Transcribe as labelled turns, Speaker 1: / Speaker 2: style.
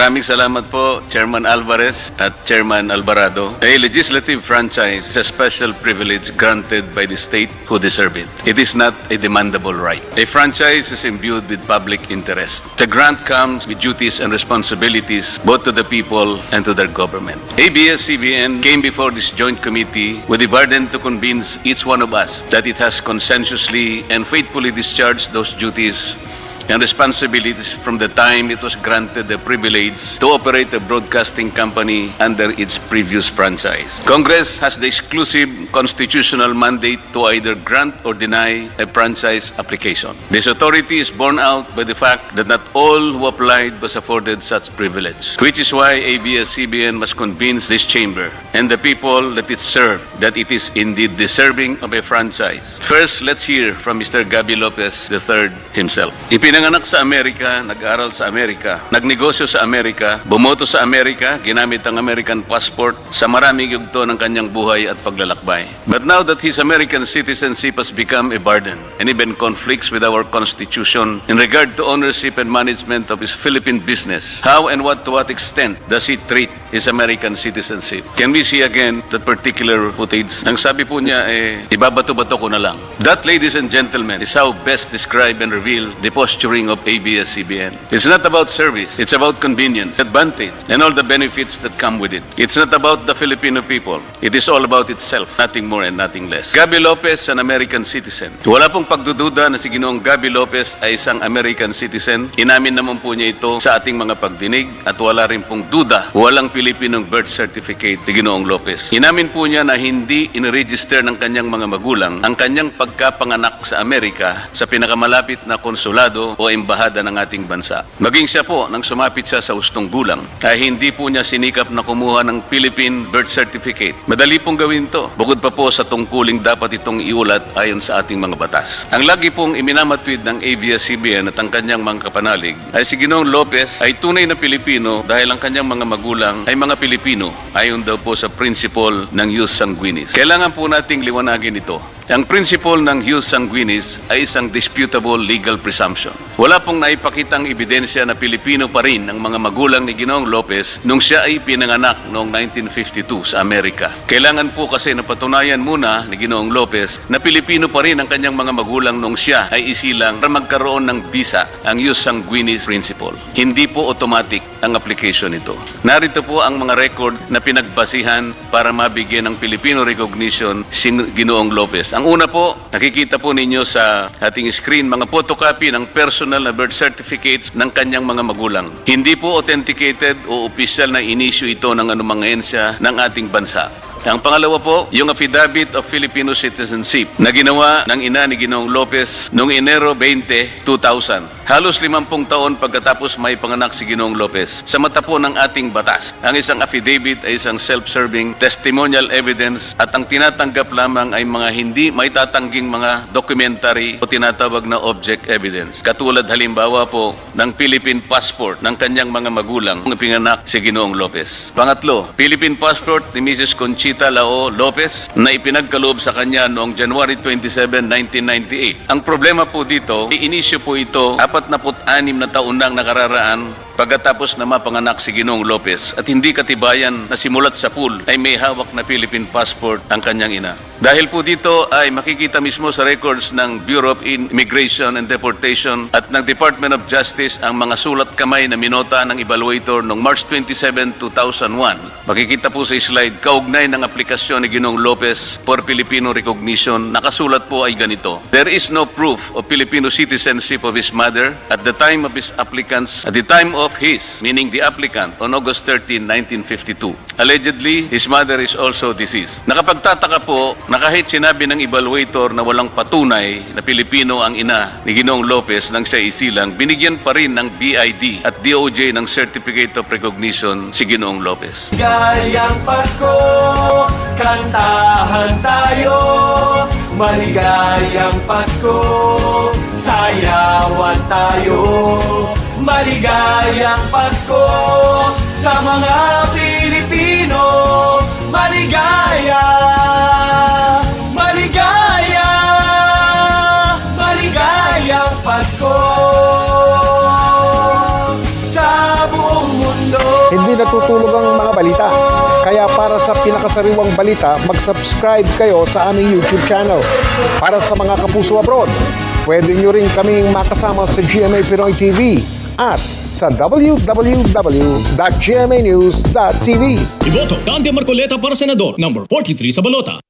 Speaker 1: Maraming salamat po, Chairman Alvarez at Chairman Alvarado. A legislative franchise is a special privilege granted by the state who deserve it. It is not a demandable right. A franchise is imbued with public interest. The grant comes with duties and responsibilities both to the people and to their government. ABS-CBN came before this joint committee with the burden to convince each one of us that it has consensuously and faithfully discharged those duties and responsibilities from the time it was granted the privilege to operate a broadcasting company under its previous franchise. Congress has the exclusive constitutional mandate to either grant or deny a franchise application. This authority is borne out by the fact that not all who applied was afforded such privilege, which is why ABS-CBN must convince this chamber and the people that it served that it is indeed deserving of a franchise. First, let's hear from Mr. Gabby Lopez III himself. Pinanganak sa Amerika, nag-aral sa Amerika, nagnegosyo sa Amerika, bumoto sa Amerika, ginamit ang American passport sa maraming yugto ng kanyang buhay at paglalakbay. But now that his American citizenship has become a burden and even conflicts with our Constitution in regard to ownership and management of his Philippine business, how and to what extent does he treat his American citizenship? Can we see again that particular footage? Ang sabi po niya, ibabato-bato ko na lang. That, ladies and gentlemen, is how best describe and reveal the posture of ABS-CBN. It's not about service. It's about convenience, advantage, and all the benefits that come with it. It's not about the Filipino people. It is all about itself, nothing more and nothing less. Gabby Lopez, an American citizen. Wala pong pagdududa na si Ginoong Gabby Lopez ay isang American citizen. Inamin naman po niya ito sa ating mga pagdinig at wala rin pong duda. Walang Pilipinong birth certificate ni Ginoong Lopez. Inamin po niya na hindi iniregister ng kanyang mga magulang ang kanyang pagkapanganak sa Amerika sa pinakamalapit na konsulado o embahada ng ating bansa. Maging siya po, nang sumapit siya sa hustong gulang, ay hindi po niya sinikap na kumuha ng Philippine birth certificate. Madali pong gawin to. Bukod pa po sa tungkuling dapat itong iulat ayon sa ating mga batas. Ang lagi pong iminamatwid ng ABS-CBN at ang kanyang mga kapanalig ay si Ginoong Lopez ay tunay na Pilipino dahil ang kanyang mga magulang ay mga Pilipino ayon daw po sa principle ng jus sanguinis. Kailangan po nating liwanagin ito. Ang principle ng jus sanguinis ay isang disputable legal presumption. Wala pong naipakitang ebidensya na Pilipino pa rin ang mga magulang ni Ginoong Lopez nung siya ay pinanganak noong 1952 sa Amerika. Kailangan po kasi napatunayan muna ni Ginoong Lopez na Pilipino pa rin ang kanyang mga magulang nung siya ay isilang para magkaroon ng visa, ang jus sanguinis principle. Hindi po automatic ang application nito. Narito po ang mga record na pinagbasihan para mabigyan ng Filipino recognition si Ginoong Lopez. Ang una po, nakikita po ninyo sa ating screen, mga photocopy ng personal na birth certificates ng kanyang mga magulang. Hindi po authenticated o official na inisyu ito ng anumang ahensya ng ating bansa. Ang pangalawa po, yung affidavit of Filipino citizenship na ginawa ng ina ni Ginoong Lopez noong Enero 20, 2000. Halos 50 taon pagkatapos may panganak si Ginoong Lopez. Sa mata po ng ating batas, ang isang affidavit ay isang self-serving testimonial evidence at ang tinatanggap lamang ay mga hindi maitatangging mga documentary o tinatawag na object evidence. Katulad halimbawa po ng Philippine passport ng kanyang mga magulang ng pinganak si Ginoong Lopez. Pangatlo, Philippine passport ni Mrs. Conchita Lao Lopez na ipinagkaloob sa kanya noong January 27, 1998. Ang problema po dito, inisyu po ito 46 na taon nang nakararaan pagkatapos na mapanganak si Ginoong Lopez at hindi katibayan na simulat sa pool ay may hawak na Philippine passport ang kanyang ina. Dahil po dito ay makikita mismo sa records ng Bureau of Immigration and Deportation at ng Department of Justice ang mga sulat kamay na minota ng evaluator noong March 27, 2001. Makikita po sa slide, kaugnay ng aplikasyon ni Ginoong Lopez for Filipino recognition, nakasulat po ay ganito. There is no proof of Filipino citizenship of his mother at the time of his applicants, at the time of his, meaning the applicant, on August 13, 1952. Allegedly, his mother is also deceased. Nakapagtataka po na kahit sinabi ng evaluator na walang patunay na Pilipino ang ina ni Ginoong Lopez nang siya isilang, binigyan pa rin ng BID at DOJ ng Certificate of Recognition si Ginoong Lopez.
Speaker 2: Maligayang Pasko, kantahan tayo. Maligayang Pasko, sayawan tayo. Maligayang Pasko sa mga Pilipino. Maligaya, maligaya, maligayang Pasko sa buong mundo.
Speaker 3: hindi natutulog ang mga balita. Kaya para sa pinakasariwang balita, mag-subscribe kayo sa aming YouTube channel. Para sa mga kapuso abroad, pwede nyo rin kaming makasama sa GMA Pinoy TV at sa www.gmanews.tv.
Speaker 4: Iboto Dante Marcoleta para senador, number 43 sa balota.